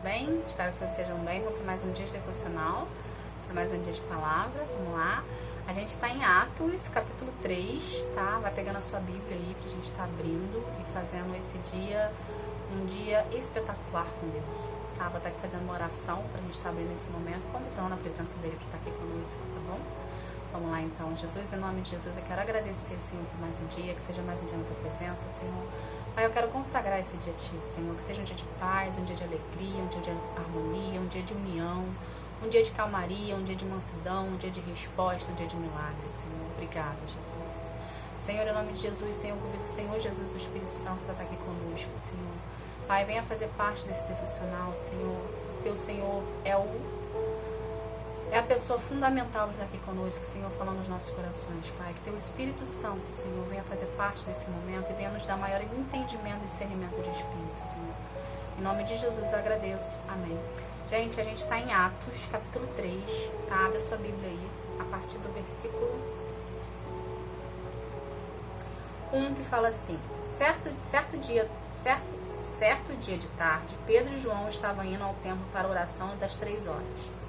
bem? Espero que todos estejam bem. Vamos para mais um dia de devocional, para mais um dia de palavra. Vamos lá. A gente está em Atos, capítulo 3, tá? Vai pegando a sua Bíblia aí pra gente estar abrindo e fazendo esse dia um dia espetacular com Deus, tá? Vou estar aqui fazendo uma oração pra gente estar abrindo esse momento, convidando a presença dele para estar aqui conosco, tá bom? Vamos lá então. Jesus, em nome de Jesus, eu quero agradecer, Senhor, por mais um dia, que seja mais um dia na tua presença, Senhor. Pai, eu quero consagrar esse dia a ti, Senhor, que seja um dia de paz, um dia de alegria, um dia de harmonia, um dia de união, um dia de calmaria, um dia de mansidão, um dia de resposta, um dia de milagres, Senhor. Obrigada, Jesus. Senhor, em nome de Jesus, Senhor, eu convido o Senhor Jesus, o Espírito Santo, para estar aqui conosco, Senhor. Pai, venha fazer parte desse devocional, Senhor, porque o Senhor é a pessoa fundamental para estar aqui conosco, Senhor, falando nos nossos corações, Pai. Que teu Espírito Santo, Senhor, venha fazer parte desse momento e venha nos dar maior entendimento e discernimento de Espírito, Senhor. Em nome de Jesus eu agradeço. Amém. Gente, a gente está em Atos, capítulo 3, tá? Abre a sua Bíblia aí, a partir do versículo 1, que fala assim: Certo dia de tarde, Pedro e João estavam indo ao templo para a oração das 3 horas.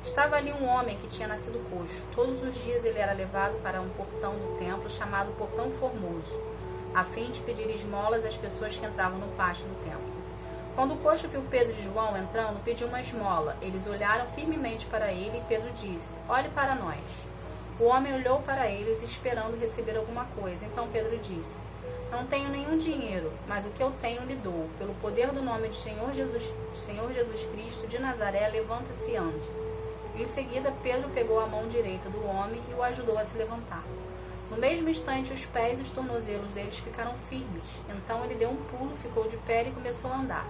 Estava ali um homem que tinha nascido coxo. Todos os dias ele era levado para um portão do templo chamado Portão Formoso, a fim de pedir esmolas às pessoas que entravam no pátio do templo. Quando o coxo viu Pedro e João entrando, pediu uma esmola. Eles olharam firmemente para ele e Pedro disse: Olhe para nós. O homem olhou para eles, esperando receber alguma coisa. Então Pedro disse: Não tenho nenhum dinheiro, mas o que eu tenho lhe dou. Pelo poder do nome de Senhor Jesus Cristo de Nazaré, levanta-se e ande. Em seguida, Pedro pegou a mão direita do homem e o ajudou a se levantar. No mesmo instante, os pés e os tornozelos deles ficaram firmes. Então ele deu um pulo, ficou de pé e começou a andar.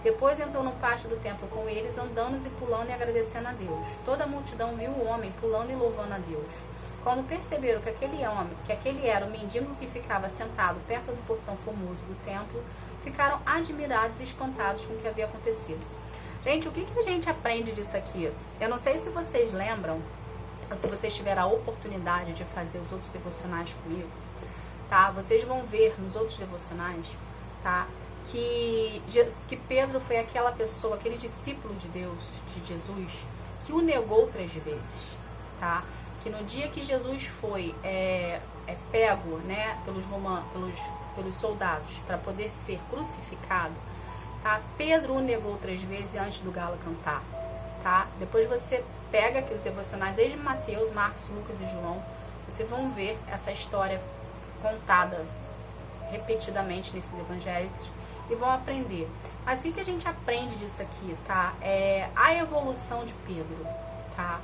Depois entrou no pátio do templo com eles, andando e pulando e agradecendo a Deus. Toda a multidão viu o homem pulando e louvando a Deus. Quando perceberam que aquele era o mendigo que ficava sentado perto do portão formoso do templo, ficaram admirados e espantados com o que havia acontecido. Gente, o que a gente aprende disso aqui? Eu não sei se vocês lembram, ou se vocês tiveram a oportunidade de fazer os outros devocionais comigo, tá? Vocês vão ver nos outros devocionais, tá? Que Pedro foi aquela pessoa, aquele discípulo de Deus, de Jesus, que o negou 3 vezes, tá? Que no dia que Jesus foi pego, né, pelos soldados para poder ser crucificado, tá? Pedro o negou 3 vezes antes do galo cantar, tá? Depois você pega aqui os devocionais, desde Mateus, Marcos, Lucas e João, vocês vão ver essa história contada repetidamente nesses evangelhos e vão aprender. Mas o que a gente aprende disso aqui, tá? É a evolução de Pedro, tá?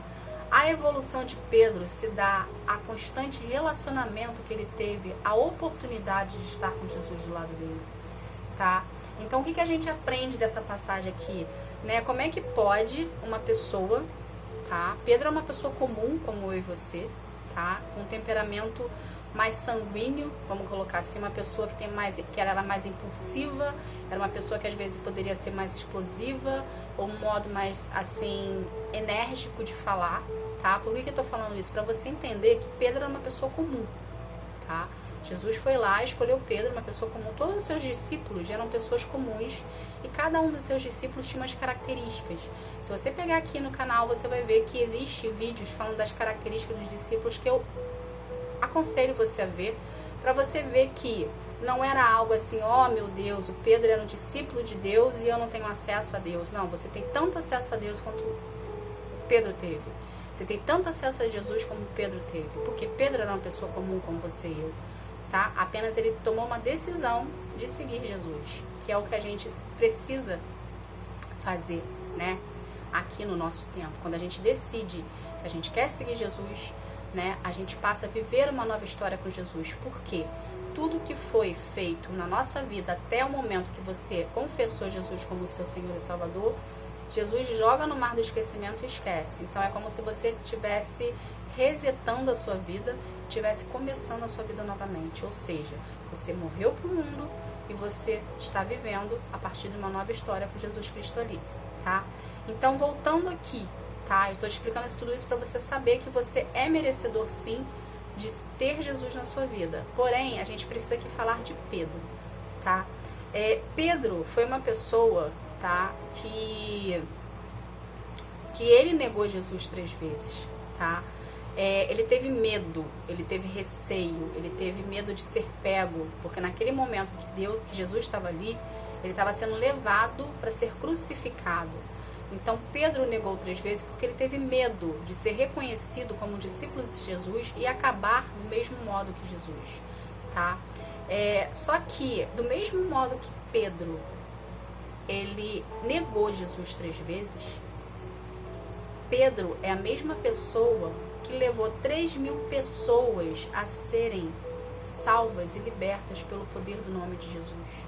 A evolução de Pedro se dá a constante relacionamento que ele teve, a oportunidade de estar com Jesus do lado dele, tá? Então, o que a gente aprende dessa passagem aqui, né? Como é que pode uma pessoa, tá? Pedro é uma pessoa comum, como eu e você, tá? Com um temperamento mais sanguíneo, vamos colocar assim, uma pessoa que era mais impulsiva, era uma pessoa que às vezes poderia ser mais explosiva, ou um modo mais, assim, enérgico de falar, tá? Por que eu tô falando isso? Para você entender que Pedro era uma pessoa comum, tá? Jesus foi lá, escolheu Pedro, uma pessoa comum. Todos os seus discípulos eram pessoas comuns e cada um dos seus discípulos tinha umas características. Se você pegar aqui no canal, você vai ver que existe vídeos falando das características dos discípulos que eu aconselho você a ver, para você ver que não era algo assim: ó, meu Deus, o Pedro era um discípulo de Deus e eu não tenho acesso a Deus. Não, você tem tanto acesso a Deus quanto Pedro teve. Você tem tanto acesso a Jesus como Pedro teve, porque Pedro era uma pessoa comum como você e eu. Tá? Apenas ele tomou uma decisão de seguir Jesus, que é o que a gente precisa fazer, né? Aqui no nosso tempo, quando a gente decide que a gente quer seguir Jesus, né? A gente passa a viver uma nova história com Jesus. Porque tudo que foi feito na nossa vida até o momento que você confessou Jesus como seu Senhor e Salvador, Jesus joga no mar do esquecimento e esquece. Então é como se você estivesse resetando a sua vida, estivesse começando a sua vida novamente. Ou seja, você morreu para o mundo e você está vivendo a partir de uma nova história com Jesus Cristo ali, tá? Então, voltando aqui, tá? Eu estou explicando tudo isso para você saber que você é merecedor, sim, de ter Jesus na sua vida. Porém, a gente precisa aqui falar de Pedro, tá? Pedro foi uma pessoa, tá? Que que ele negou Jesus 3 vezes, tá? Ele teve medo, ele teve receio, ele teve medo de ser pego, porque naquele momento que Jesus estava ali, ele estava sendo levado para ser crucificado. Então Pedro negou 3 vezes porque ele teve medo de ser reconhecido como discípulo de Jesus e acabar do mesmo modo que Jesus, tá? Só que, do mesmo modo que Pedro, ele negou Jesus 3 vezes, Pedro é a mesma pessoa que levou 3.000 pessoas a serem salvas e libertas pelo poder do nome de Jesus.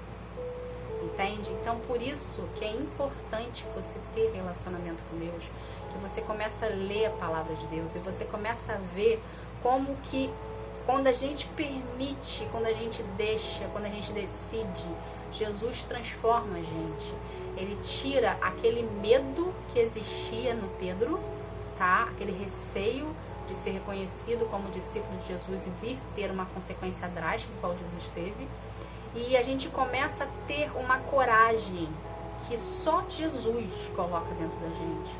Entende? Então, por isso que é importante você ter relacionamento com Deus, que você começa a ler a palavra de Deus e você começa a ver como que quando a gente permite, quando a gente deixa, quando a gente decide, Jesus transforma a gente. Ele tira aquele medo que existia no Pedro, tá? Aquele receio de ser reconhecido como discípulo de Jesus e vir ter uma consequência drástica, qual Jesus teve. E a gente começa a ter uma coragem que só Jesus coloca dentro da gente,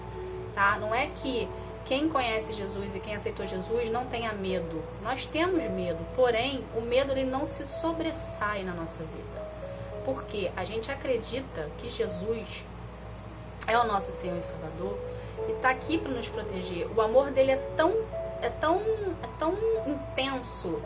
tá? Não é que quem conhece Jesus e quem aceitou Jesus não tenha medo. Nós temos medo, porém, o medo ele não se sobressai na nossa vida. Porque a gente acredita que Jesus é o nosso Senhor e Salvador e está aqui para nos proteger. O amor dele é tão intenso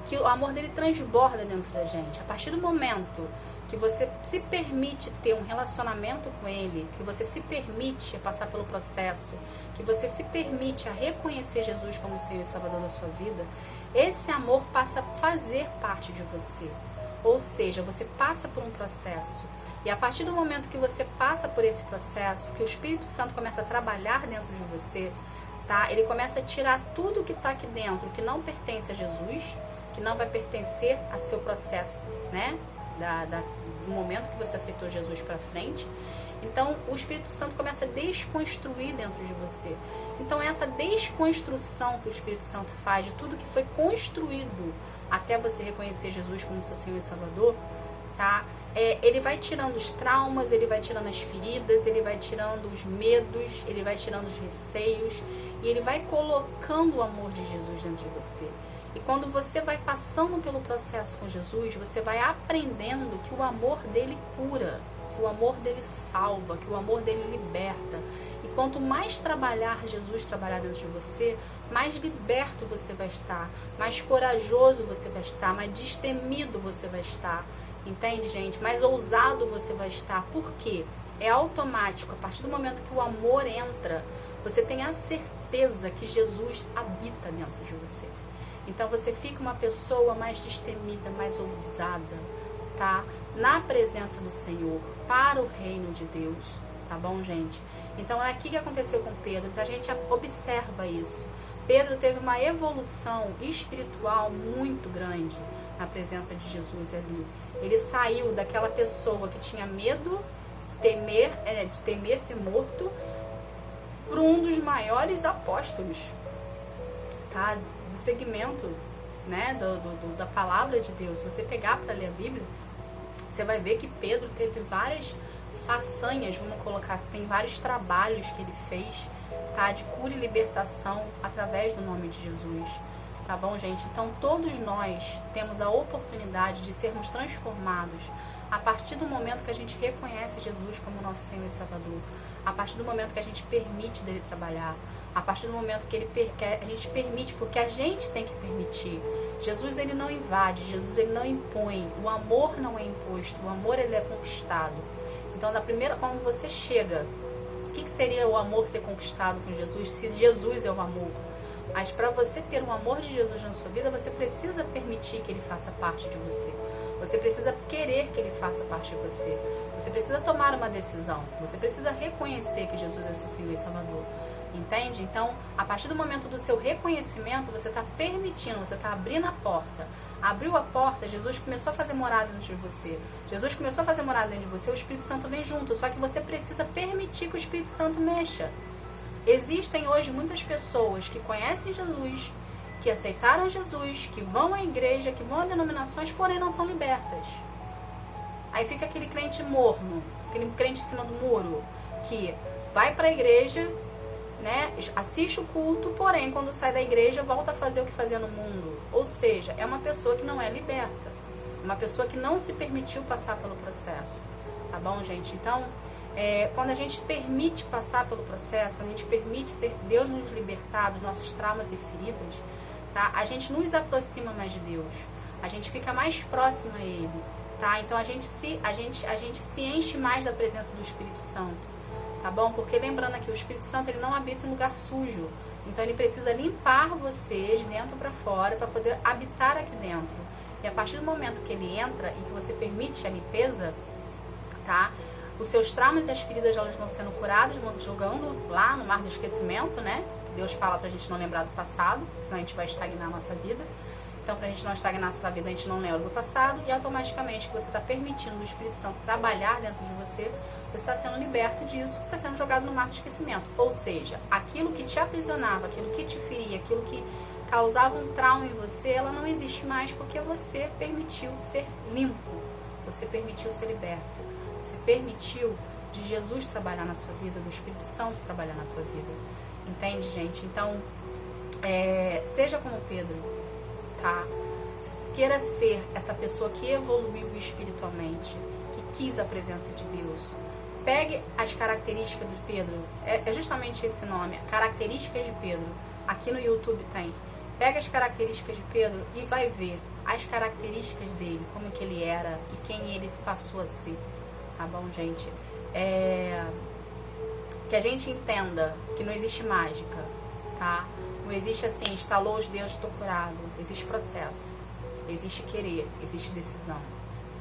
que o amor dele transborda dentro da gente. A partir do momento que você se permite ter um relacionamento com ele, que você se permite passar pelo processo, que você se permite a reconhecer Jesus como Senhor e Salvador da sua vida, esse amor passa a fazer parte de você. Ou seja, você passa por um processo. E a partir do momento que você passa por esse processo, que o Espírito Santo começa a trabalhar dentro de você, tá? Ele começa a tirar tudo que está aqui dentro, que não pertence a Jesus, que não vai pertencer a seu processo, né? Do momento que você aceitou Jesus para frente. Então, o Espírito Santo começa a desconstruir dentro de você. Então, essa desconstrução que o Espírito Santo faz de tudo que foi construído até você reconhecer Jesus como seu Senhor e Salvador, tá? Ele vai tirando os traumas, ele vai tirando as feridas, ele vai tirando os medos, ele vai tirando os receios e ele vai colocando o amor de Jesus dentro de você. E quando você vai passando pelo processo com Jesus, você vai aprendendo que o amor dele cura, que o amor dele salva, que o amor dele liberta. E quanto mais Jesus trabalhar dentro de você, mais liberto você vai estar, mais corajoso você vai estar, mais destemido você vai estar. Entende, gente? Mais ousado você vai estar. Por quê? É automático. A partir do momento que o amor entra, você tem a certeza que Jesus habita dentro de você. Então você fica uma pessoa mais destemida, mais ousada, tá? Na presença do Senhor, para o reino de Deus, tá bom, gente? Então é aqui que aconteceu com Pedro, então a gente observa isso. Pedro teve uma evolução espiritual muito grande na presença de Jesus ali. Ele saiu daquela pessoa que tinha medo, de temer ser morto, para um dos maiores apóstolos, tá? Do segmento, né? Da palavra de Deus. Se você pegar para ler a Bíblia, você vai ver que Pedro teve várias façanhas, vamos colocar assim, vários trabalhos que ele fez, tá? De cura e libertação através do nome de Jesus. Tá bom, gente? Então, todos nós temos a oportunidade de sermos transformados a partir do momento que a gente reconhece Jesus como nosso Senhor e Salvador, a partir do momento que a gente permite dele trabalhar, a partir do momento que a gente permite, porque a gente tem que permitir. Jesus, ele não invade, Jesus, ele não impõe, o amor não é imposto, o amor, ele é conquistado. Então, quando você chega, o que seria o amor ser conquistado com Jesus, se Jesus é o amor? Mas para você ter o amor de Jesus na sua vida, você precisa permitir que ele faça parte de você. Você precisa querer que ele faça parte de você. Você precisa tomar uma decisão. Você precisa reconhecer que Jesus é seu Senhor e Salvador. Entende? Então, a partir do momento do seu reconhecimento, você está permitindo, você está abrindo a porta. Abriu a porta, Jesus começou a fazer morada dentro de você. Jesus começou a fazer morada dentro de você, o Espírito Santo vem junto. Só que você precisa permitir que o Espírito Santo mexa. Existem hoje muitas pessoas que conhecem Jesus, que aceitaram Jesus, que vão à igreja, que vão a denominações, porém não são libertas. Aí fica aquele crente morno, aquele crente em cima do muro, que vai para a igreja, né, assiste o culto, porém quando sai da igreja volta a fazer o que fazia no mundo. Ou seja, é uma pessoa que não é liberta, uma pessoa que não se permitiu passar pelo processo, tá bom, gente? Então, quando a gente permite passar pelo processo, quando a gente permite ser Deus nos libertar dos nossos traumas e feridas, tá? A gente nos aproxima mais de Deus, a gente fica mais próximo a Ele, tá? Então a gente se enche mais da presença do Espírito Santo, tá bom? Porque lembrando aqui, o Espírito Santo ele não habita em lugar sujo, então ele precisa limpar você de dentro para fora para poder habitar aqui dentro. E a partir do momento que ele entra e que você permite a limpeza, tá? Os seus traumas e as feridas elas vão sendo curadas, vão jogando lá no mar do esquecimento, né? Deus fala pra gente não lembrar do passado, senão a gente vai estagnar a nossa vida. Então, pra gente não estagnar a nossa vida, a gente não lembra do passado e automaticamente que você está permitindo o Espírito Santo trabalhar dentro de você, você está sendo liberto disso, está sendo jogado no mar do esquecimento. Ou seja, aquilo que te aprisionava, aquilo que te feria, aquilo que causava um trauma em você, ela não existe mais porque você permitiu ser limpo, você permitiu ser liberto. Você permitiu de Jesus trabalhar na sua vida, do Espírito Santo trabalhar na tua vida. Entende, gente? Então, seja como Pedro, tá? Queira ser essa pessoa que evoluiu espiritualmente, que quis a presença de Deus. Pegue as características de Pedro, é justamente esse nome, características de Pedro. Aqui no YouTube tem. Pega as características de Pedro e vai ver as características dele, como que ele era e quem ele passou a ser. Tá bom, gente? Que a gente entenda que não existe mágica, tá? Não existe assim, instalou os dedos, estou curado. Existe processo, existe querer, existe decisão,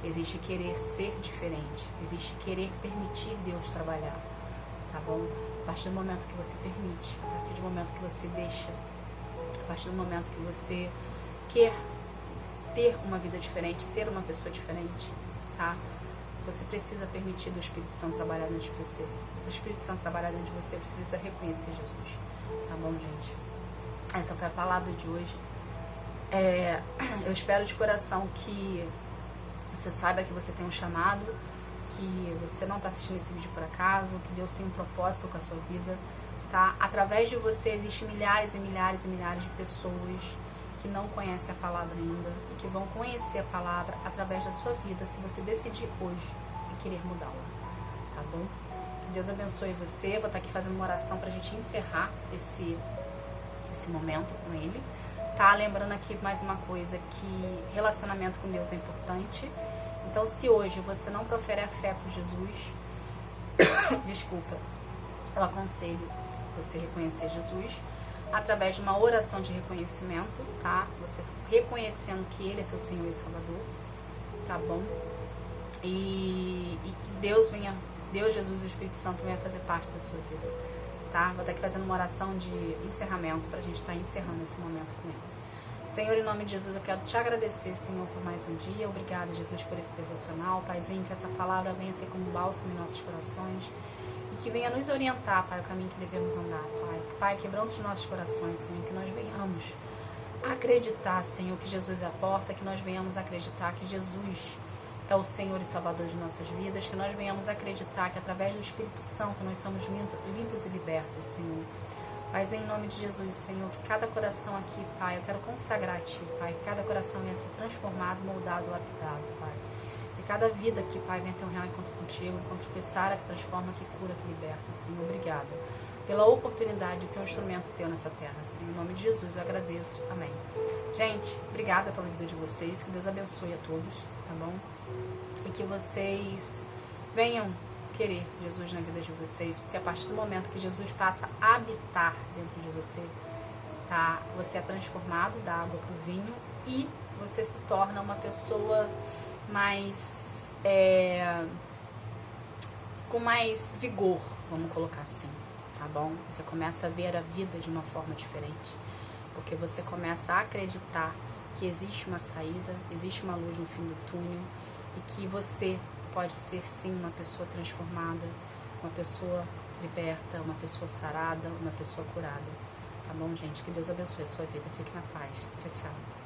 existe querer ser diferente, existe querer permitir Deus trabalhar, tá bom? A partir do momento que você permite, a partir do momento que você deixa, a partir do momento que você quer ter uma vida diferente, ser uma pessoa diferente, tá? Você precisa permitir do Espírito Santo trabalhar dentro de você. O Espírito Santo trabalhar dentro de você, você precisa reconhecer Jesus. Tá bom, gente? Essa foi a palavra de hoje. Eu espero de coração que você saiba que você tem um chamado, que você não está assistindo esse vídeo por acaso, que Deus tem um propósito com a sua vida, tá? Através de você existem milhares e milhares e milhares de pessoas que não conhecem a palavra ainda e que vão conhecer a palavra através da sua vida, se você decidir hoje e querer mudá-la, tá bom? Que Deus abençoe você. Vou estar aqui fazendo uma oração pra gente encerrar esse momento com Ele, tá? Lembrando aqui mais uma coisa, que relacionamento com Deus é importante. Então, se hoje você não profere a fé por Jesus, desculpa, eu aconselho você reconhecer Jesus através de uma oração de reconhecimento, tá? Você reconhecendo que Ele é seu Senhor e Salvador, tá bom? E que Deus, Jesus e o Espírito Santo venha fazer parte da sua vida, tá? Vou estar aqui fazendo uma oração de encerramento pra gente estar encerrando esse momento com Ele. Senhor, em nome de Jesus, eu quero te agradecer, Senhor, por mais um dia. Obrigada, Jesus, por esse devocional. Paizinho, que essa palavra venha ser como bálsamo em nossos corações, que venha nos orientar, Pai, o caminho que devemos andar, Pai. Pai, quebrando os nossos corações, Senhor, que nós venhamos acreditar, Senhor, que Jesus é a porta, que nós venhamos acreditar que Jesus é o Senhor e Salvador de nossas vidas, que nós venhamos acreditar que através do Espírito Santo nós somos limpos e libertos, Senhor. Mas em nome de Jesus, Senhor, que cada coração aqui, Pai, eu quero consagrar a Ti, Pai, que cada coração venha ser transformado, moldado, lapidado, Pai. E cada vida aqui, Pai, venha ter um real encontro contigo, um encontro que sara, que transforma, que cura, que liberta, Senhor. Obrigada pela oportunidade de ser um instrumento Teu nessa terra, Senhor. Em nome de Jesus eu agradeço. Amém. Gente, obrigada pela vida de vocês, que Deus abençoe a todos, tá bom? E que vocês venham querer Jesus na vida de vocês, porque a partir do momento que Jesus passa a habitar dentro de você, tá? Você é transformado da água para o vinho e você se torna uma pessoa mais com mais vigor, vamos colocar assim, tá bom? Você começa a ver a vida de uma forma diferente, porque você começa a acreditar que existe uma saída, existe uma luz no fim do túnel e que você pode ser sim uma pessoa transformada, uma pessoa liberta, uma pessoa sarada, uma pessoa curada, tá bom, gente? Que Deus abençoe a sua vida, fique na paz, tchau, tchau.